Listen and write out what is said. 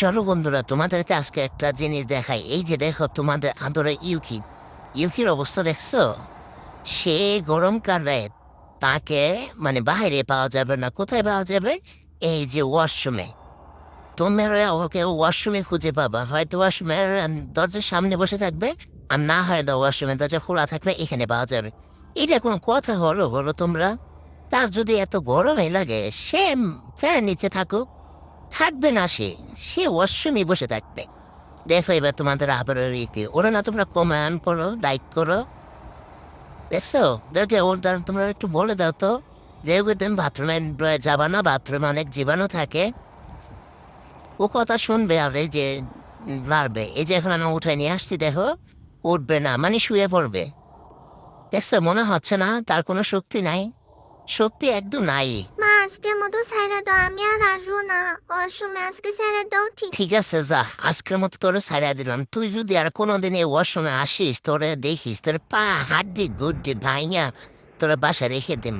চলো বন্ধুরা, তোমাদেরকে আজকে একটা জিনিস দেখাই। এই যে দেখো, তোমাদের আদরে ইউকি, ইউকির অবস্থা দেখছো? সে গরমকালে তাকে মানে বাইরে পাওয়া যাবে না। কোথায় পাওয়া যাবে? এই যে ওয়াশরুমে। তোমরা ওকে ওয়াশরুমে খুঁজে পাবা, হয়তো ওয়াশরুমের দরজার সামনে বসে থাকবে, আর না হয় ওয়াশরুমের দরজা খোলা থাকবে, এখানে পাওয়া যাবে। এটা কোনো কথা হলো বলো তোমরা? তার যদি এত গরমই লাগে, সে ফ্যানের নিচে থাকুক। থাকবে না সে, সে ওয়াশরুমে বসে থাকবে। দেখো এবার তোমাদের আবার কি ওরা না, তোমরা কমেন্ট করো, লাইক করো। দেখছো? দেখে ওর দ্বারা তোমরা একটু বলে দাও তো, যেহেতু তুমি বাথরুমে যাবা না, বাথরুমে অনেক জীবাণু থাকে। ও কথা শুনবে আর এই যে লাড়বে। এই যে এখন আমি উঠে নিয়ে আসছি, দেখো উঠবে না, মানে শুয়ে পড়বে। দেখছো, মনে হচ্ছে না তার কোনো শক্তি নাই? শক্তি একদম নাই। মা, আজকের মতো ছেড়ে দাও, আমি আর আসবো না ওয়াশরুমে। আজকে ছেড়ে দাও, ঠিক? ঠিক আছে, যা, আজকের মতো তোরে ছাড়া দিলাম। তুই যদি আর কোনোদিন এই ওয়াশরুমে আসিস, তোরে দেখিস, তোর পা হাড্ডি গুড্ডি ভাইয়া তোরা বাসায় রেখে দিম।